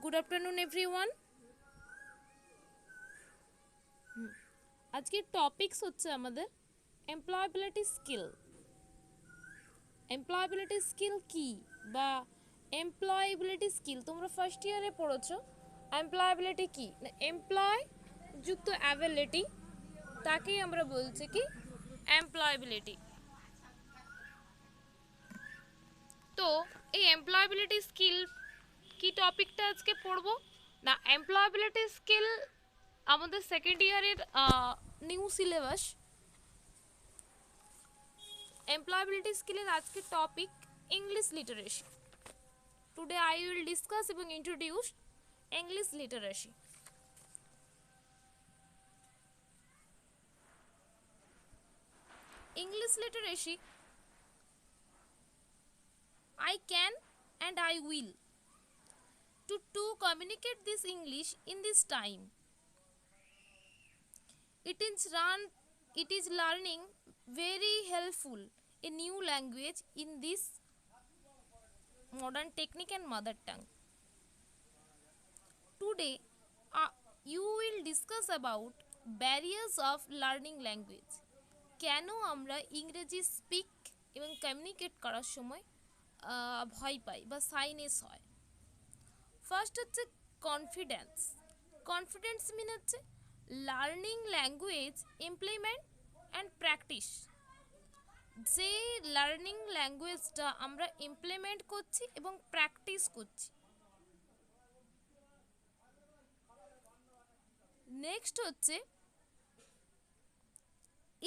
Good afternoon everyone. আজকের topics হচ্ছে আমাদের এমপ্লয়াবিলিটি স্কিল। এমপ্লয়াবিলিটি স্কিল কি বা এমপ্লয়াবিলিটি স্কিল তোমরা ফার্স্ট ইয়ারে পড়েছো। এমপ্লয়াবিলিটি কি না, এমপ্লয় যুক্ত অ্যাবিলিটি, তাকেই আমরা বলছি কি এমপ্লয়াবিলিটি। তো এই এমপ্লয়াবিলিটি স্কিল কি টপিকটা আজকে পড়বো না, এমপ্লয়াবিলিটি স্কিল আমাদের সেকেন্ড ইয়ারের নিউ সিলেবাস। এমপ্লয়াবিলিটি স্কিলের আজকের topic English literacy. Today I will discuss এবং introduce English literacy. English literacy, I can and I will to communicate this English in this time. It is learning very helpful a new language in this modern technique and mother tongue. Today you will discuss about barriers of learning language. কেন আমরা ইংরেজি speak এবং communicate করার সময় ভয় পাই বা সাইনেস হয়। First হচ্ছে কনফিডেন্স। কনফিডেন্স মিন হচ্ছে learning language implement and practice. যে লার্নিং ল্যাঙ্গুয়েজটা আমরা ইমপ্লিমেন্ট করছি এবং প্র্যাকটিস করছি। নেক্সট হচ্ছে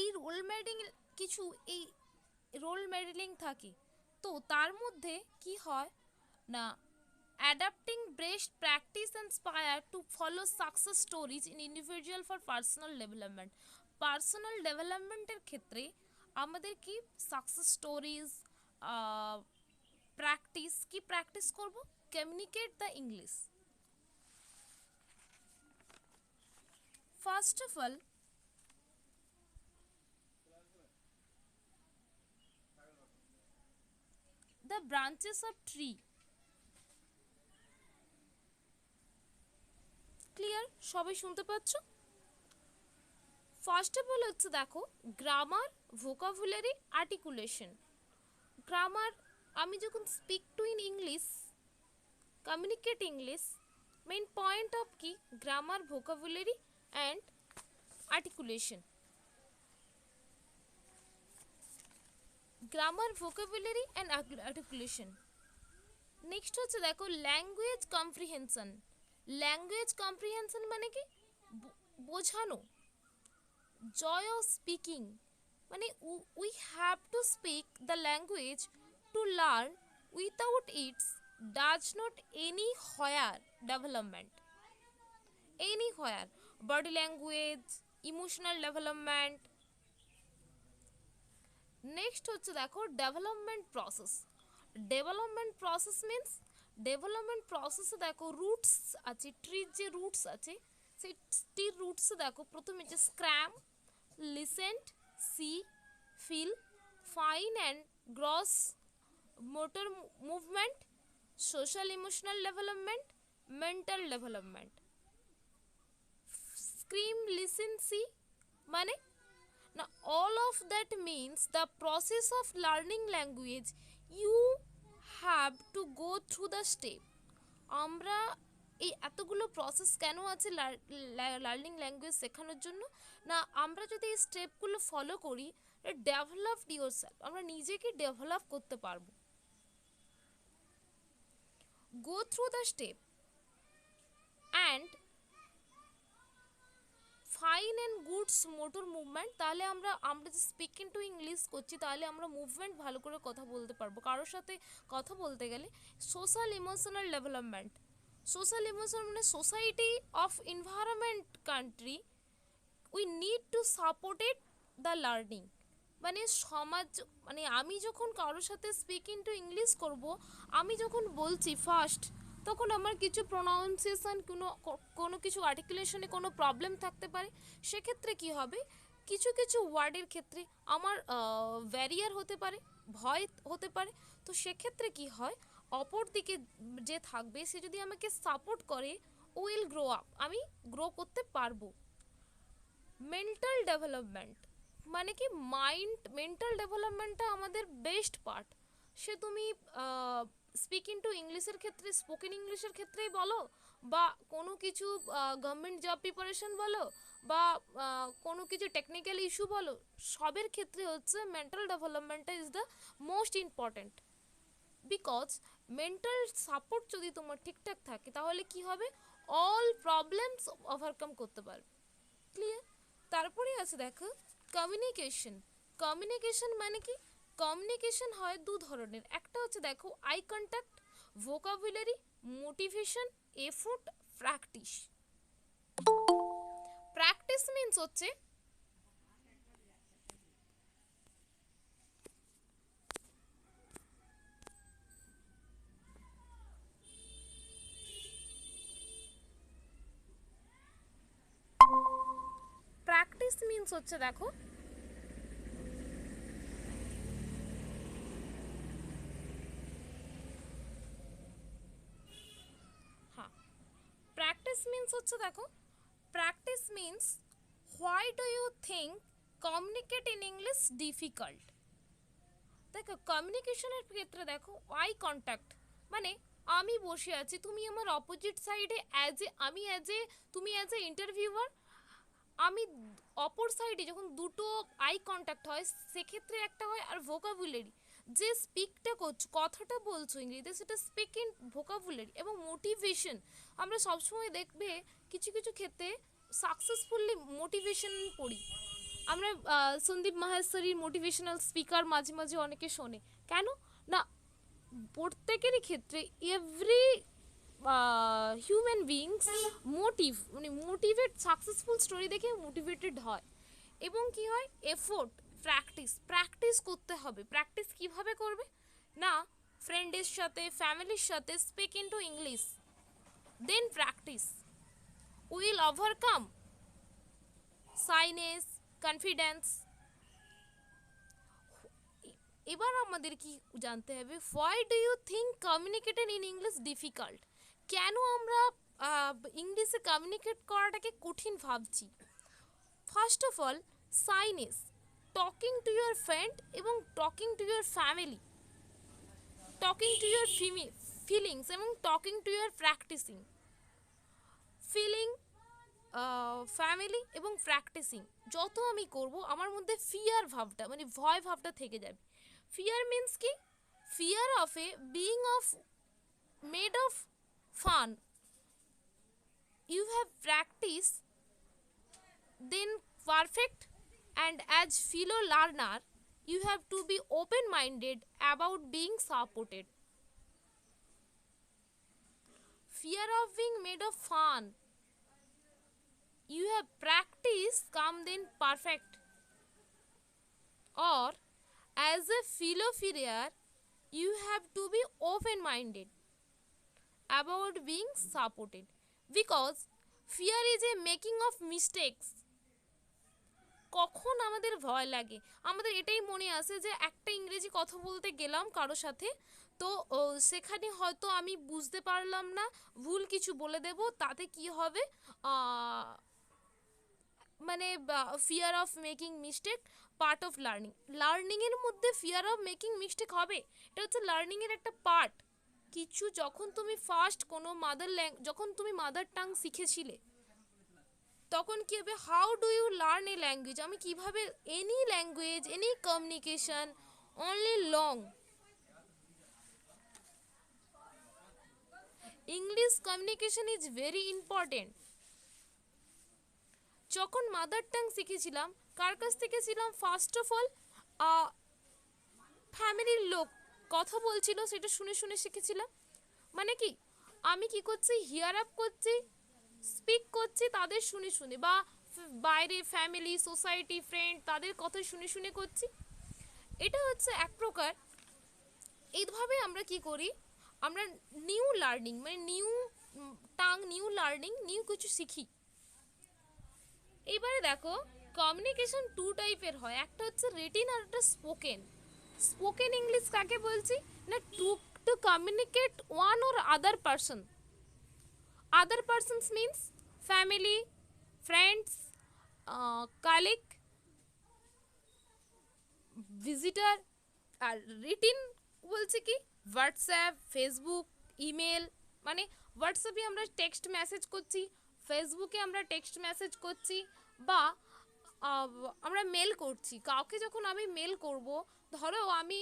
এই রোল মডেলিং, কিছু এই রোল মডেলিং থাকে, তো তার মধ্যে কি হয় না, adapting best practice inspire to follow success stories in individual for personal development. Personal ডেভেলপমেন্টের ক্ষেত্রে আমাদের কি সাকসেস স্টোরিজ প্র্যাকটিস কি প্র্যাকটিস করব, communicate the English. First of all the branches of tree, clear? সবাই শুনতে পাচ্ছ? ফার্স্ট অফ অল হচ্ছে দেখো গ্রামার, ভোকাবুলারি, আর্টিকুলেশন। গ্রামার, আমি যখন speak to in English, communicate English, main point of কি grammar, vocabulary and articulation. Grammar, vocabulary and articulation. Next হচ্ছে দেখো ল্যাঙ্গুয়েজ কম্প্রিহেনশন। ল্যাঙ্গুয়েজ কম্প্রিহেনশন মানে কি বোঝানো। জয় অফ স্পিকিং মানে we have to speak the language to learn, without its does not any higher development. Any higher body language, emotional development. Next হচ্ছে দেখো development process. Development process means, development প্রসেসে দেখো roots আছে, ট্রির যে roots আছে সেই ট্রির রুটসে দেখো প্রথমে যে scream, listen, see, feel, fine and gross motor movement, social emotional development, mental development. Scream, listen, see মানে না, all of that means the process of learning language you have to go through the step. আমরা এই এতগুলো process কেন আছে learning language শেখানোর জন্য না, আমরা যদি এই স্টেপগুলো ফলো করি, ডেভেলপড ইয়োরসেলফ, আমরা নিজেকে ডেভেলপ করতে পারবো। Go through the step and fine and goods motor movement. তাহলে আমরা যে স্পিকিং টু ইংলিশ করছি তাহলে আমরা মুভমেন্ট ভালো করে কথা বলতে পারবো, কারোর সাথে কথা বলতে গেলে। Social emotional development. Social emotional মানে society of environment country, we need to supported the learning. মানে সমাজ, মানে আমি যখন কারোর সাথে স্পিকিং টু ইংলিশ করব, আমি যখন বলছি ফার্স্ট, তখন আমার কিছু প্রোনাউন্সিয়েশন, কোনো কিছু আর্টিকুলেশনে কোনো প্রবলেম থাকতে পারে। সেক্ষেত্রে কি হবে, কিছু কিছু ওয়ার্ডের ক্ষেত্রে আমার ব্যারিয়ার হতে পারে, ভয় হতে পারে। তো সেক্ষেত্রে কি হয়, অপর দিকে যে থাকবে সে যদি আমাকে সাপোর্ট করে, উইল গ্রো আপ, আমি গ্রো করতে পারবো। মেন্টাল ডেভেলপমেন্ট মানে কি, মেন্টাল ডেভেলপমেন্টটা আমাদের বেস্ট পার্ট। সে তুমি স্পিক ইনটু ইংলিশের ক্ষেত্রে, স্পোকেন ইংলিশের ক্ষেত্রেই বলো, বা কোনো কিছু গভর্নমেন্ট জব প্রিপারেশন বলো, বা কোনো কিছু টেকনিক্যাল ইস্যু বলো, সবের ক্ষেত্রে হচ্ছে মেন্টাল ডেভেলপমেন্টটা is the most important. Because mental support যদি তোমার ঠিকঠাক থাকে তাহলে কি হবে, অল প্রবলেমস ওভারকাম করতে পারবে। ক্লিয়ার? তারপরে আছে দেখো কমিউনিকেশন। কমিউনিকেশন মানে কি, কমিউনিকেশন হয় দু ধরনের, একটা হচ্ছে দেখো eye contact, vocabulary, motivation, effort, practice. Practice means হচ্ছে প্র্যাকটিস মিন্স হচ্ছে দেখো হ্যাঁ, প্র্যাকটিস মিন্স হচ্ছে দেখো, practice means why do you think communicate in English difficult. দেখো কমিউনিকেশনের ক্ষেত্রে দেখো আই কন্ট্যাক্ট মানে আমি বসে আছি, তুমি আমার অপোজিট সাইডে তুমি অ্যাজ এ ইন্টারভিউয়ার, আমি অপর সাইডে যখন দুটো আই কন্ট্যাক্ট হয় সেক্ষেত্রে একটা হয়। আর ভোকাবুলারি, যে স্পিকটা করছো, কথাটা বলছো ইংরেজিতে, সেটা স্পিক ইন ভোকাবুলারি। এবং মোটিভেশন, আমরা সবসময় দেখবে কিছু কিছু ক্ষেত্রে সাকসেসফুলি মোটিভেশন পড়ি আমরা। সন্দীপ মাহেশ্বরীর মোটিভেশনাল স্পিকার মাঝে মাঝে অনেকে শোনে, কেন না প্রত্যেকেরই ক্ষেত্রে এভরি হিউম্যান বিংস মানে মোটিভেট, সাকসেসফুল স্টোরি দেখে মোটিভেটেড হয়। এবং কি হয়, এফোর্ট, প্র্যাকটিস করতে হবে। প্র্যাকটিস কিভাবে করবে না, ফ্রেন্ডের সাথে, ফ্যামিলির সাথে speak into English, then practice will overcome shyness, confidence. এবার আমাদের কি জানতে হবে, why do you think communicated in English difficult, কেন আমরা ইংলিশে কমিউনিকেট করাটাকে কঠিন ভাবছি। First of all shyness, talking to your friend এবং talking to your family, talking to your feelings এবং talking to your practising. Feeling, family এবং practising যত আমি করব আমার মধ্যে ফিয়ার ভাবটা মানে ভয় ভাবটা থেকে যাবে। ফিয়ার মিন্স কি, fear of a being of made of fun. You have practice then perfect, and as fellow learner you have to be open minded about being supported. Fear of being made of fun, you have practice come then perfect, or as a fellow fearer you have to be open minded about being supported, because fear is a making of mistakes। কখন আমাদের ভয় লাগে, আমাদের এটাই মনে আসে যে একটা ইংরেজি কথা বলতে গেলাম কারো সাথে, তো সেখানে হয়তো আমি বুঝতে পারলাম না, ভুল কিছু বলে দেব, তাতে কি হবে, মানে fear of making mistake part of লার্নিংয়ের মধ্যে ফিয়ার অফ মেকিং মিস্টেক হবে, এটা হচ্ছে লার্নিংয়ের একটা পার্ট। কিছু যখন তুমি ফার্স্ট কোনো যখন তুমি মাদার টাং শিখেছিলে তখন কি হবে, how do you learn a language, আমি কিভাবে any language, any communication only long English communication is very important. যখন মাদার টাং শিখেছিলাম কার কাছ থেকে ছিলাম, ফার্স্ট অফ অল ফ্যামিলির লোক কথা বলছিল সেটা শুনে শুনে শিখেছিলাম। মানে কি, আমি কি করছি, হিয়ার আপ করছি, স্পিক করছি তাদের শুনে শুনে, বা বাইরে ফ্যামিলি, সোসাইটি, ফ্রেন্ড তাদের কথা শুনে শুনে করছি। এটা হচ্ছে এক প্রকার। এইভাবে আমরা কি করি, আমরা নিউ লার্নিং মানে নিউ লার্নিং, নিউ কিছু শিখি। এবারে দেখো কমিউনিকেশন টু টাইপের হয়, একটা হচ্ছে রিটেন আর একটা স্পোকেন। স্পোকেন ইংলিশ কাকে বলছি না, to communicate one or other person. Other persons means family, friends, colleague, visitor. আর রিটিন বলছে কি হোয়াটসঅ্যাপ, ফেসবুক, ইমেল, মানে হোয়াটসঅ্যাপে আমরা টেক্সট মেসেজ করছি, ফেসবুকে আমরা টেক্সট মেসেজ করছি, বা আমরা মেল করছি। কাউকে যখন আমি মেল করব, ধরো আমি,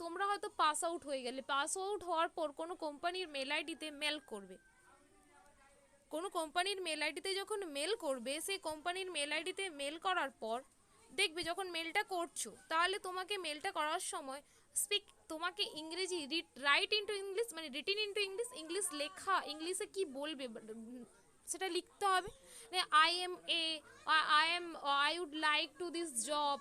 তোমরা হয়তো পাস আউট হয়ে গেলে, পাস আউট হওয়ার পর কোনো কোম্পানির মেল আইডিতে মেল করবে, কোনো কোম্পানির মেল আইডিতে যখন মেল করবে, সেই কোম্পানির মেল আইডিতে মেল করার পর দেখবে যখন মেলটা করছো, তাহলে তোমাকে মেলটা করার সময় তোমাকে ইংরেজি রাইট ইনটু ইংলিশ, মানে রিটিন ইনটু ইংলিশ, ইংলিশ লেখা, ইংলিশে কি বলবে সেটা লিখতে হবে। I would like to this job,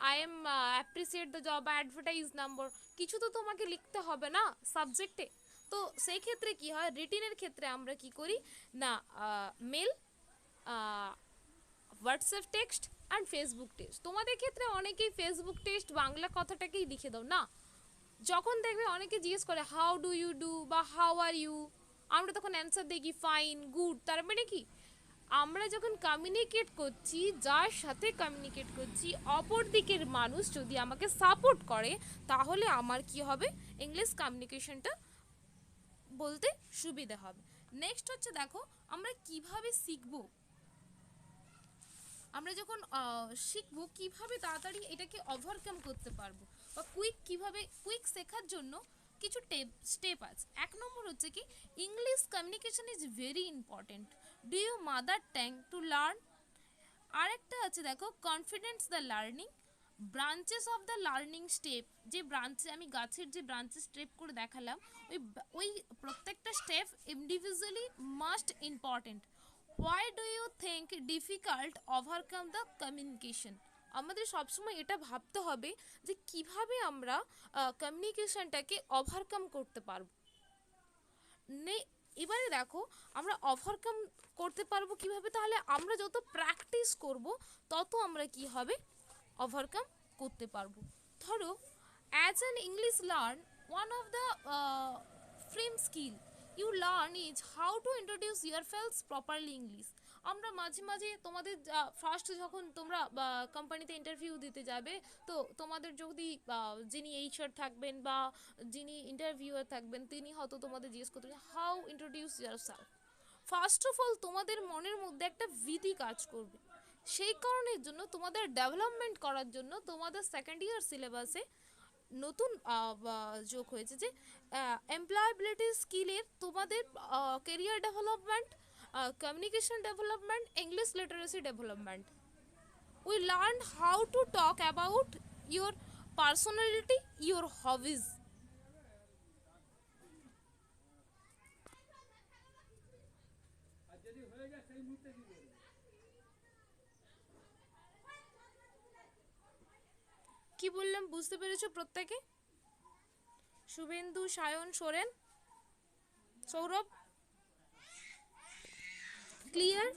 I am appreciate the job, advertise number, কিছু তো তোমাকে লিখতে হবে না সাবজেক্টে। তো সেই ক্ষেত্রে কি হয়, রিটিনের ক্ষেত্রে আমরা কি করি না, mail, WhatsApp text and Facebook text. তোমাদের ক্ষেত্রে অনেকেই ফেসবুক টেক্সট বাংলা কথাটাকেই লিখে দাও না। যখন দেখবে অনেকে জিজ্ঞেস করে হাউ ডু ইউ ডু বা হাউ আর ইউ, আমরা তখন অ্যান্সার দিই কি ফাইন, গুড। তার মানে কি, আমরা যখন কমিউনিকেট করছি, যার সাথে কমিউনিকেট করছি, অপর দিকের মানুষ যদি আমাকে সাপোর্ট করে, তাহলে আমার কি হবে, ইংলিশ কমিউনিকেশনটা বলতে সুবিধা হবে। নেক্সট হচ্ছে দেখো আমরা কিভাবে শিখবো, আমরা যখন শিখবো কিভাবে তাড়াতাড়ি এটাকে ওভারকাম করতে পারবো, বা কুইক শেখার জন্য কিছু স্টেপ আছে। এক নম্বর হচ্ছে কি, English communication is very important, do you mother tongue to learn. আরেকটা আছে দেখো confidence the learning, branches of the learning step, যে ব্রাঞ্চে আমি গাছের যে ব্রাঞ্চেস স্টেপ করে দেখালাম, ওই প্রত্যেকটা step individually must important. Why do you think difficult overcome the communication, আমাদের সবসময় এটা ভাবতে হবে যে কিভাবে আমরা কমিউনিকেশনটাকে ওভারকাম করতে পারবো। এবারে দেখো আমরা ওভারকাম করতে পারবো কিভাবে, তাহলে আমরা যত প্র্যাকটিস করব তত আমরা কি হবে, ওভারকাম করতে পারবো। ধরো as an English learn, one of the frame skill you learn is how to introduce yourselves properly English. আমরা মাঝে মাঝে তোমাদের ফার্স্ট যখন তোমরা কোম্পানিতে ইন্টারভিউ দিতে যাবে, তো তোমাদের যদি যিনি এইচআর থাকবেন বা যিনি ইন্টারভিউয়ার থাকবেন, তিনি হয়তো তোমাদের জিজ্ঞেস করতে how introduce yourself. First of all তোমাদের মনের মধ্যে একটা ভীতি কাজ করবে। সেই কারণের জন্য তোমাদের ডেভেলপমেন্ট করার জন্য তোমাদের সেকেন্ড ইয়ার সিলেবাসে নতুন যোগ হয়েছে যে এমপ্লয়াবিলিটি স্কিলের তোমাদের career development, communication development, English literacy development. We learn how to talk about your personality, your hobbies. কি বললাম বুঝতে পেরেছো প্রত্যেকে? শুভেন্দু, সায়ন, সোরেন, সৌরভ, ক্লিয়ার?